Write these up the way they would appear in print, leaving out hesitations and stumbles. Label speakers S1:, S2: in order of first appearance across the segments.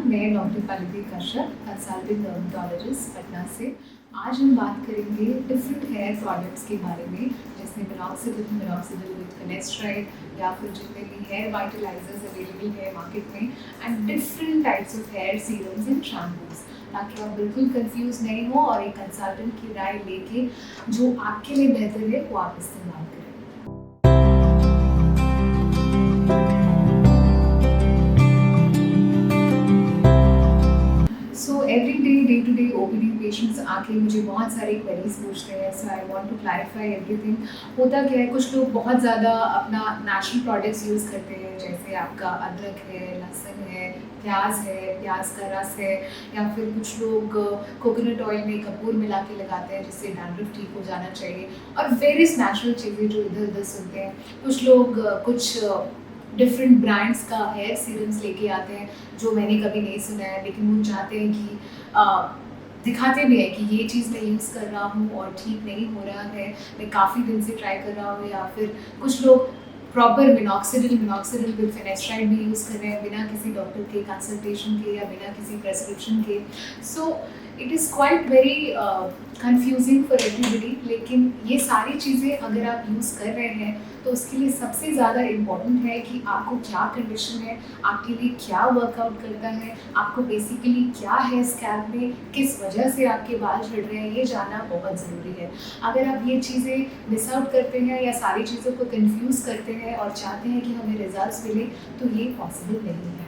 S1: मैं doctor Pallavi Kashyap, consultant dermatologist Patna से। आज हम बात करेंगे डिफरेंट हेयर प्रोडक्ट्स के बारे में, जैसे मिनॉक्सिडिल विद फिनेस्ट्राइड या फिर जितने भी हेयर वाइटलाइजर्स अवेलेबल है मार्केट में, and different types of hair serums and shampoos, ताकि आप बिल्कुल कंफ्यूज नहीं हो और एक कंसल्टेंट की राय लेके जो आपके लिए बेहतर है वो आप इस्तेमाल करें। So every day to day OPD patients आके मुझे बहुत सारे क्वेरीज पूछते हैं, so I want to clarify everything. होता क्या है, कुछ लोग बहुत ज़्यादा अपना नेचुरल प्रोडक्ट्स यूज़ करते हैं, जैसे आपका अदरक है, लहसुन है, प्याज का रस है, या फिर कुछ लोग कोकोनट ऑयल में कपूर मिला के लगाते हैं जिससे डैंड्रफ ठीक हो जाना चाहिए, और वेरियस नेचुरल चीज़ें जो इधर उधर सुनते हैं। कुछ लोग कुछ डिफरेंट ब्रांड्स का हेयर सीरम्स लेके आते हैं जो मैंने कभी नहीं सुना है, लेकिन वो चाहते हैं कि दिखाते भी हैं कि ये चीज़ मैं यूज़ कर रहा हूँ और ठीक नहीं हो रहा है, मैं काफ़ी दिन से ट्राई कर रहा हूँ। या फिर कुछ लोग प्रॉपर मिनॉक्सिडिल विद फिनेस्ट्राइड भी यूज़ कर रहे हैं बिना किसी डॉक्टर के कंसल्टेशन के या बिना किसी प्रेस्क्रिप्शन के। So it is quite very confusing for everybody. लेकिन ये सारी चीज़ें अगर आप यूज़ कर रहे हैं तो उसके लिए सबसे ज़्यादा इम्पॉर्टेंट है कि आपको क्या कंडीशन है, आपके लिए क्या वर्कआउट करता है, आपको बेसिकली क्या है स्कैल्प में, किस वजह से आपके बाल झड़ रहे हैं, ये जानना बहुत ज़रूरी है। अगर आप ये चीज़ें मिस आउट करते हैं या सारी चीज़ों को कंफ्यूज करते हैं और चाहते हैं कि हमें रिजल्ट्स मिले, तो ये पॉसिबल नहीं है।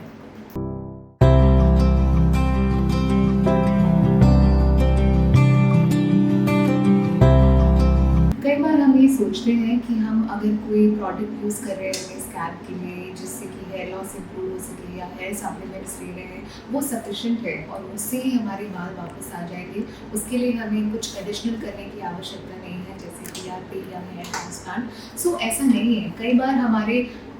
S1: कई बार हम ये सोचते हैं कि हम अगर कोई प्रोडक्ट यूज़ कर रहे हैं अपने स्कैल्प के लिए जिससे कि हेयर लॉस इम्प्रूव हो सके, या हेयर सप्लीमेंट्स ले रहे हैं, वो सफिशेंट है और उससे ही हमारे बाल वापस आ जाएंगे। उसके लिए हमें कुछ एडिशनल करने की आवश्यकता नहीं है, जैसे PRP या हेयर ट्रांसप्लांट। सो ऐसा नहीं है। कई बार हमारे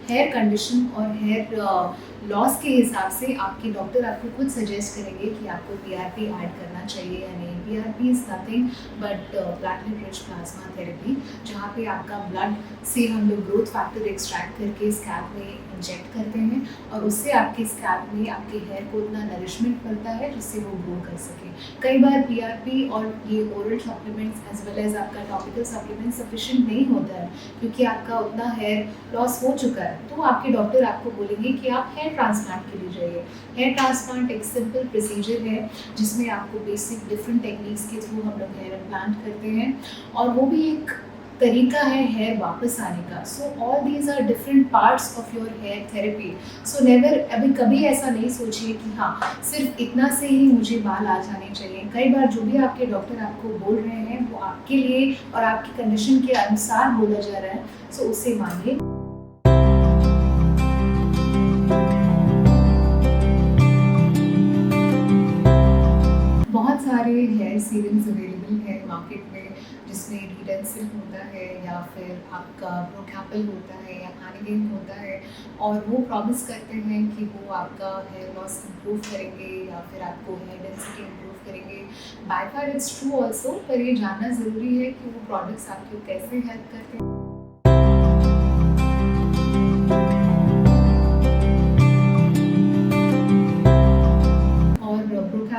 S1: हेयर कंडीशन और हेयर लॉस के हिसाब से आपके डॉक्टर आपको खुद सजेस्ट करेंगे कि आपको PRP ऐड करना चाहिए या नहीं। PRP is nothing but platelet rich plasma therapy, जहाँ पे आपका ब्लड से हम लोग ग्रोथ फैक्टर एक्सट्रैक्ट करके स्कैल्प में इंजेक्ट करते हैं, और उससे आपके स्कैल्प में आपके हेयर को उतना नरिशमेंट मिलता है जिससे वो ग्रो कर सके। कई बार PRP और ये oral supplements as well as आपका टॉपिकल सप्लीमेंट सफिशिएंट नहीं होता है, क्योंकि आपका उतना हेयर लॉस हो चुका है, तो आपके डॉक्टर आपको बोलेंगे कि आप हेयर ट्रांसप्लांट के लिए जाइए। हेयर ट्रांसप्लांट एक सिंपल प्रोसीजर है जिसमें आपको बेसिक डिफरेंट टेक्निक्स के थ्रू हम लोग हेयर इम्प्लांट करते हैं, और वो भी एक तरीका है हेयर वापस आने का। So all these are different parts of your hair therapy. So never, अभी कभी ऐसा नहीं सोचिए कि हाँ सिर्फ इतना से ही मुझे बाल आ जाने चाहिए। कई बार जो भी आपके डॉक्टर आपको बोल रहे हैं वो आपके लिए और आपकी कंडीशन के अनुसार बोला जा रहा है, सो उसे मानिए। बहुत सारे हेयर सीरम्स अवेलेबल हैं मार्केट में, जिसमें रिडेंसिल होता है या फिर आपका प्रोकैपल होता है या एनिगेन होता है, और वो प्रॉमिस करते हैं कि वो आपका हेयर लॉस इम्प्रूव करेंगे या फिर आपको हेयर डेंसिटी इम्प्रूव करेंगे। By far it's true also, पर ये जानना ज़रूरी है कि वो प्रोडक्ट्स आपको कैसे हेल्प करते हैं।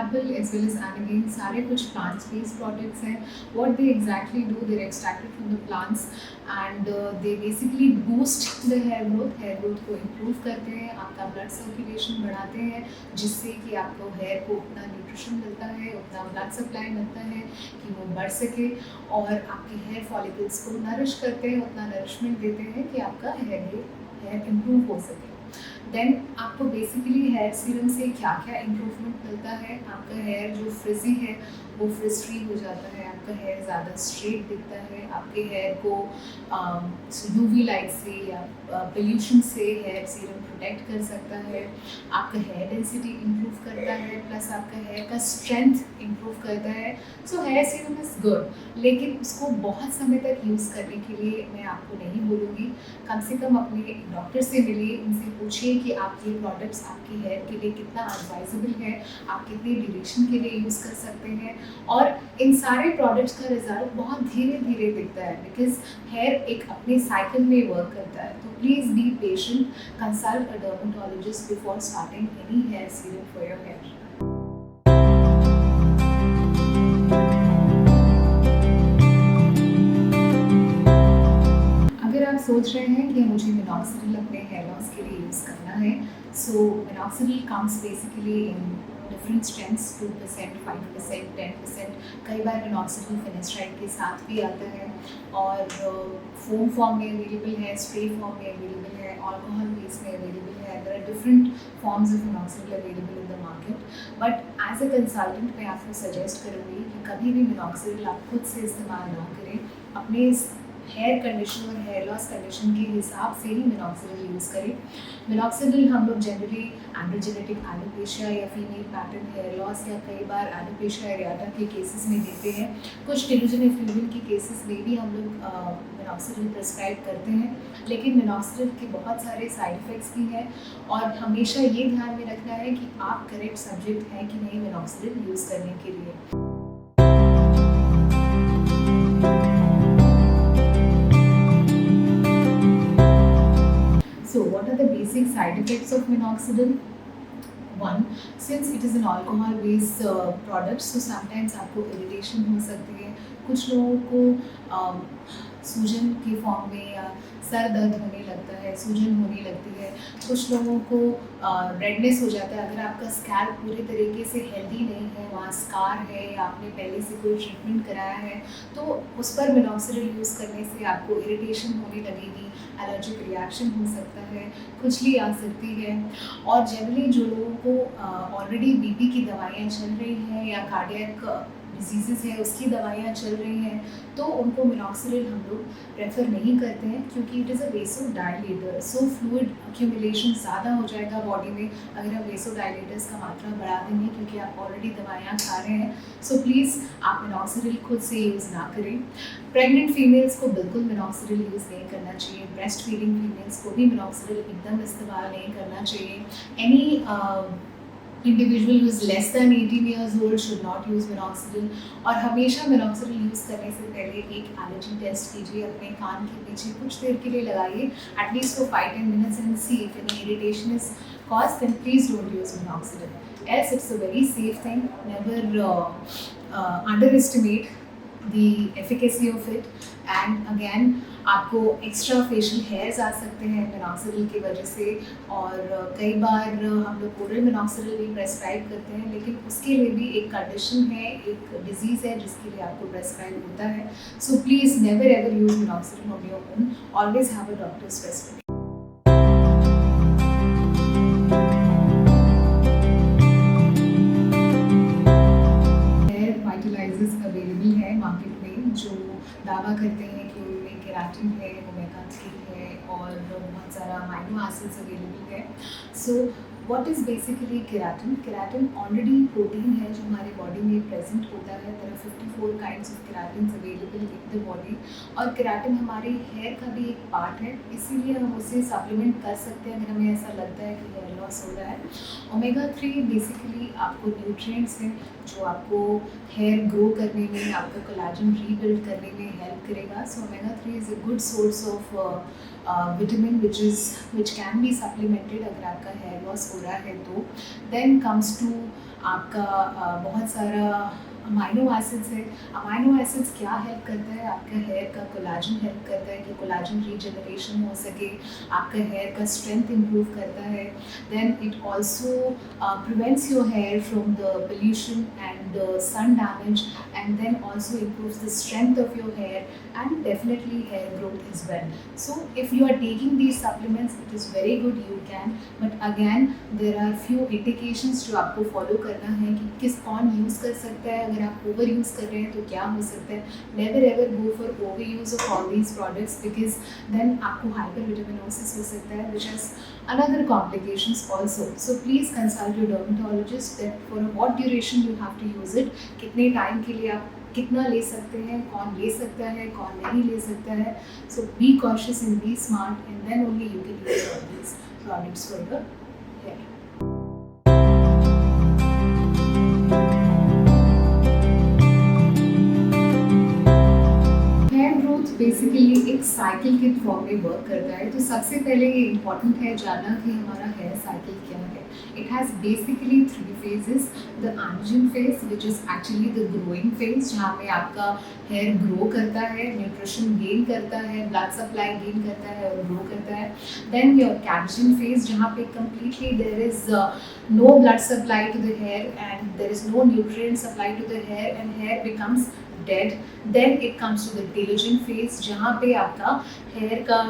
S1: Apple as well as Anagen, सारे कुछ plant based products हैं। What they exactly do, they're extracted from the plants and they basically boost the hair growth को improve करते हैं, आपका blood circulation बढ़ाते हैं, जिससे कि आपको hair को उतना nutrition मिलता है, उतना blood supply मिलता है कि वो बढ़ सके, और आपके hair follicles को nourish करते हैं, उतना nourishment देते हैं कि आपका hair improve हो सके। देन आपको बेसिकली हेयर सीरम से क्या क्या इम्प्रूवमेंट मिलता है, आपका हेयर जो फ्रिजी है वो फ्रिज फ्री हो जाता है, आपका हेयर ज़्यादा स्ट्रेट दिखता है, आपके हेयर को UV लाइट से या पोल्यूशन से हेयर सीरम प्रोटेक्ट कर सकता है, आपका हेयर डेंसिटी इम्प्रूव करता है, प्लस आपका हेयर का स्ट्रेंथ इम्प्रूव करता है। So here serum is good, लेकिन उसको बहुत समय तक यूज़ करने के लिए मैं आपको नहीं बोलूँगी। कम से कम अपने डॉक्टर से मिलिए, उनसे पूछिए कि आप ये प्रोडक्ट्स आपके हेयर के लिए कितना एडवाइजेबल है, आप कितने ड्यूरेशन के लिए यूज़ कर सकते हैं, और इन सारे प्रोडक्ट्स का रिजल्ट बहुत धीरे धीरे दिखता है, बिकॉज हेयर एक अपने साइकिल में वर्क करता है। तो please be patient, consult a dermatologist before starting any hair serum for your hair. अगर आप सोच रहे हैं कि मुझे मिनॉक्सिडिल अपने हेयर लॉस के लिए यूज़ करना है, so minoxidil comes basically in different strengths, 2%, 5%, 10%। कई बार मिनॉक्सिडिल फिनेस्ट्राइड के साथ भी आता है और फोम फॉर्म में अवेलेबल है, स्प्रे फॉर्म में अवेलेबल है, अल्कोहल बेस में अवेलेबल है। There are different forms of minoxidil available in the market, but as a consultant मैं आपको सजेस्ट करूँगी कि कभी भी मिनॉक्सिडिल आप खुद से इस्तेमाल ना करें। अपने हेयर कंडीशन और हेयर लॉस कंडीशन के हिसाब से ही मिनॉक्सिडिल यूज़ करें। मिनॉक्सिडिल हम लोग जनरली एंड्रोजेनेटिक एलोपेशिया या फीमेल पैटर्न हेयर लॉस या कई बार एलोपेशिया एरियाटा के केसेस में देते हैं। कुछ टेलोजन एफ्लूवियन के केसेस में भी हम लोग मिनॉक्सिडिल प्रिस्क्राइब करते हैं, लेकिन मिनॉक्सिडिल के बहुत सारे साइड इफ़ेक्ट्स भी हैं और हमेशा ये ध्यान में रखना है कि आप करेक्ट सब्जेक्ट हैं कि नहीं मिनॉक्सिडिल यूज़ करने के लिए। So what are the basic side effects of minoxidil? One, since it is an alcohol based product, so sometimes आपको irritation हो सकती है। कुछ लोगों को सूजन के फॉर्म में या सर दर्द होने लगता है, सूजन होने लगती है। कुछ लोगों को रेडनेस हो जाता है। अगर आपका स्कैल्प पूरे तरीके से हेल्दी नहीं है, वहाँ स्कार है या आपने पहले से कोई ट्रीटमेंट कराया है, तो उस पर मिनॉक्सिडिल यूज़ करने से आपको इरिटेशन होने लगेगी, एलर्जिक रिएक्शन हो सकता है, खुजली आ सकती है। और जनरली जो लोगों को ऑलरेडी बीपी की दवाइयाँ चल रही हैं या कार्डियक डिजीज़ है उसकी दवाइयाँ चल रही हैं, तो उनको मिनॉक्सिडिल हम लोग प्रेफर नहीं करते हैं, क्योंकि it is a vasodilator. So fluid accumulation ज़्यादा हो जाएगा बॉडी में अगर आप वेसोडाइलेटर्स का मात्रा बढ़ा देंगे, क्योंकि आप ऑलरेडी दवाइयाँ खा रहे हैं। सो प्लीज़ आप मिनॉक्सिडिल खुद से यूज़ ना करें। प्रेग्नेंट फीमेल्स को बिल्कुल मिनॉक्सिडिल यूज़ नहीं करना चाहिए। ब्रेस्ट फीडिंग फीमेल्स को भी मिनॉक्सिडिल एकदम इस्तेमाल नहीं करना चाहिए। Any individual who is less than 18 years old should not use minoxidil। और हमेशा मिनॉक्सिडिल यूज़ करने से पहले एक एलर्जी टेस्ट कीजिए, अपने कान के पीछे कुछ देर के लिए लगाइए, at least for 5-10 minutes, and see if any irritation is caused, then please don't use minoxidil. Else it's a very safe thing. Never underestimate the efficacy of it। And again आपको extra facial hairs आ सकते हैं minoxidil की वजह से, और कई बार हम लोग ओरल मिनॉक्सिडिल भी प्रेस्क्राइब करते हैं, लेकिन उसके लिए भी एक कंडीशन है, एक डिजीज़ है जिसके लिए आपको प्रेस्क्राइब होता है। So please never ever use minoxidil on your own, always have a doctor's prescription. Hair vitalizers available है मार्केट में जो दावा करते हैं कि उनमें केराटिन है, ओमेगा 3 है और बहुत सारा अमाइनो एसिड्स अवेलेबल है। So what is basically keratin? Keratin already protein है जो हमारे बॉडी में प्रेजेंट होता है। There are 54 kinds of keratin available in the body, और केराटिन हमारे हेयर का भी एक पार्ट है, इसीलिए हम उसे सप्लीमेंट कर सकते हैं अगर हमें ऐसा लगता है कि हेयर लॉस हो रहा है। ओमेगा 3 बेसिकली आपको न्यूट्रिएंट्स हैं जो आपको हेयर ग्रो करने में, आपका कोलाजन रीबिल्ड करने में हेल्प करेगा। So omega 3 is a good source of vitamin which can be supplemented अगर आपका हेयर लॉस हो रहा है तो। देन कम्स टू आपका बहुत सारा अमाइनो एसिड्स है। अमाइनो एसिड्स क्या हेल्प करता है? आपका हेयर का कोलाजन हेल्प करता है कि कोलाजन रीजनरेशन हो सके, आपका हेयर का स्ट्रेंथ इम्प्रूव करता है। Then it also prevents your hair from the pollution and sun damage, and then also improves the strength of your hair and definitely hair growth as well. So if you are taking these supplements, it is very good, you can, but again there are few indications जो आपको follow करना है कि किस कौन use कर सकता है। अगर आप ओवर यूज़ कर रहे हैं तो क्या हो सकता है। never ever go for over use of all these products, because then आपको hypervitaminosis हो सकता है, which has another complications also. So please consult your dermatologist that for what duration you have to use it, कितने time के लिए आप कितना ले सकते हैं, कौन ले सकता है, कौन नहीं ले सकता है। So be cautious and be smart, and then only you can use all these products for your hair. Basically एक साइकिल के फॉर्म में वर्क करता है। तो सबसे पहले ये इम्पॉर्टेंट है जानना कि हमारा हेयर साइकिल क्या है। It has basically 3 phases। The engine phase which is actually the growing phase, जहाँ पे आपका हेयर ग्रो करता है, न्यूट्रिशन गेन करता है, ब्लड सप्लाई गेन करता है और ग्रो करता है। देन योर कैप्शन फेज, जहाँ पे completely there is no blood supply to the hair and there is no nutrient supply to the hair and hair becomes dead. Then it comes to the telogen phase, जहाँ पे आपका hair का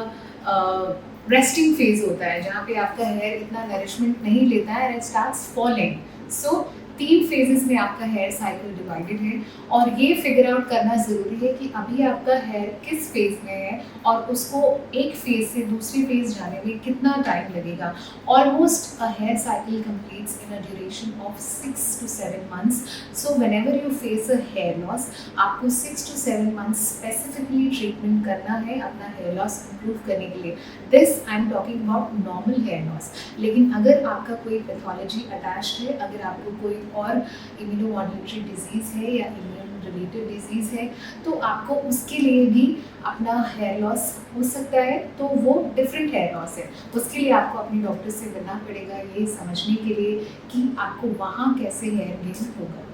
S1: resting phase होता है, जहाँ पे आपका hair इतना नरिशमेंट नहीं लेता है and it starts falling. So 3 phases में आपका हेयर साइकिल डिवाइडेड है और ये फिगर आउट करना ज़रूरी है कि अभी आपका हेयर किस फेज़ में है और उसको एक फेज़ से दूसरी फेज़ जाने में कितना टाइम लगेगा। Almost a hair cycle completes in a duration of 6 to 7 months। So whenever you face a hair loss, आपको 6 to 7 months स्पेसिफिकली ट्रीटमेंट करना है अपना हेयर लॉस इम्प्रूव करने के लिए। This I am talking about normal hair loss. लेकिन अगर आपका कोई पैथोलॉजी अटैच्ड है, अगर आपको कोई और इम्यूनोमॉड्यूलेटरी डिजीज़ है या इम्यून रिलेटेड डिजीज़ है, तो आपको उसके लिए भी अपना हेयर लॉस हो सकता है, तो वो डिफरेंट हेयर लॉस है। उसके लिए आपको अपने डॉक्टर से मिलना पड़ेगा ये समझने के लिए कि आपको वहाँ कैसे हेयर गेन होगा।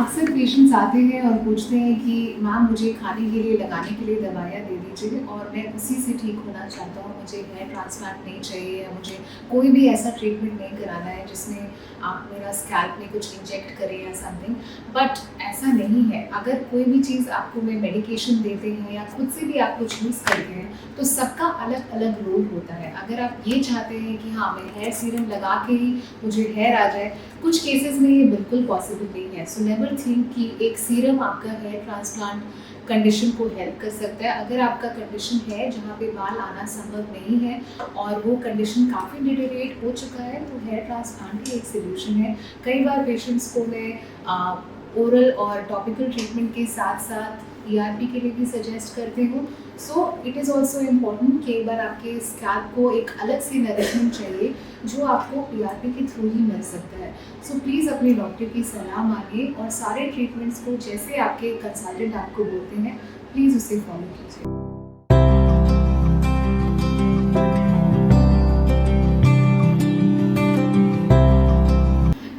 S1: अक्सर पेशेंट्स आते हैं और पूछते हैं कि मैम मुझे खाने के लिए लगाने के लिए दवाइयाँ दे दीजिए और मैं उसी से ठीक होना चाहता हूँ, मुझे हेयर ट्रांसप्लांट नहीं चाहिए या मुझे कोई भी ऐसा ट्रीटमेंट नहीं कराना है जिसमें आप मेरा स्कैल्प में कुछ इंजेक्ट करें या समथिंग। बट ऐसा नहीं है। अगर कोई भी चीज़ आपको में मेडिकेशन देते हैं या खुद से भी आप कुछ यूज़ करते हैं तो सबका अलग अलग रोल होता है। अगर आप ये चाहते हैं कि हाँ मैं हेयर सीरम लगा के ही मुझे हेयर आ जाए, कुछ केसेस में ये बिल्कुल पॉसिबल नहीं है। सो नेवर थिंक कि एक सीरम आपका हेयर ट्रांसप्लांट कंडीशन को हेल्प कर सकता है। अगर आपका कंडीशन है जहाँ पे बाल आना संभव नहीं है और वो कंडीशन काफ़ी डिटेरिएट हो चुका है, तो हेयर ट्रांसप्लांट ही एक सोल्यूशन है। कई बार पेशेंट्स को मैं ओरल और टॉपिकल ट्रीटमेंट के साथ साथ ERP के लिए भी सजेस्ट करती हूँ। So it is also important कि एक बार आपके स्कैल्प को एक अलग सी नरिशमेंट चाहिए जो आपको ERP के थ्रू ही मिल सकता है। सो प्लीज़ अपने डॉक्टर की सलाह मानिए और सारे ट्रीटमेंट्स को जैसे आपके कंसल्टेंट आपको बोलते हैं प्लीज़ उसे फॉलो कीजिए।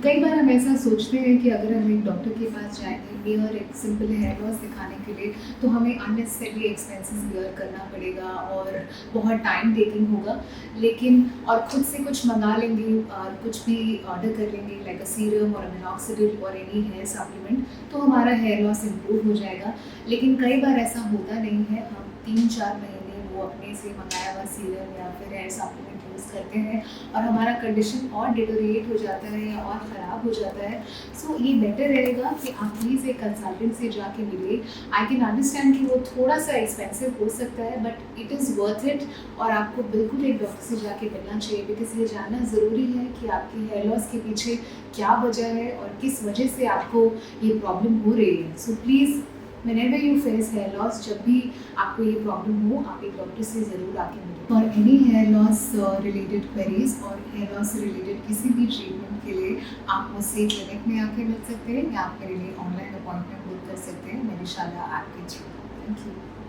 S1: कई बार हम ऐसा सोचते हैं कि अगर हम एक डॉक्टर के पास जाएंगे बियर एक सिंपल हेयर लॉस दिखाने के लिए, तो हमें अननेसेसरी एक्सपेंसेस बियर करना पड़ेगा और बहुत टाइम टेकिंग होगा। लेकिन और खुद से कुछ मंगा लेंगे और कुछ भी ऑर्डर कर लेंगे लाइक अ सीरम और मिनॉक्सिडिल और एनी हेयर सप्लीमेंट, तो हमारा हेयर लॉस इम्प्रूव हो जाएगा। लेकिन कई बार ऐसा होता नहीं है। हम 3-4 महीने वो अपने से मंगाया हुआ सीरम या फिर हेयर सप्लीमेंट यूज़ करते हैं और हमारा कंडीशन और डिटोरिएट हो जाता है या और ख़राब हो जाता है। सो ये बेटर रहेगा कि आप प्लीज़ एक कंसल्टेंट से जाके मिलिए। आई कैन अंडरस्टैंड कि वो थोड़ा सा एक्सपेंसिव हो सकता है but it is worth it और आपको बिल्कुल एक डॉक्टर से जाके मिलना चाहिए, बिकॉज ये जानना ज़रूरी है कि आपकी हेयर लॉस के पीछे क्या वजह है और किस वजह से आपको ये प्रॉब्लम हो रही है। So please whenever you face hair loss, जब भी आपको ये प्रॉब्लम हो आप एक डॉक्टर से ज़रूर आके मिलें। For any hair loss related queries और हेयर लॉस से रिलेटेड किसी भी ट्रीटमेंट के लिए आप मुझसे क्लिनिक में आके मिल सकते हैं या आप मेरे लिए ऑनलाइन अपॉइंटमेंट बुक कर सकते हैं मेरी शाला ऐप के थ्रू। Thank you.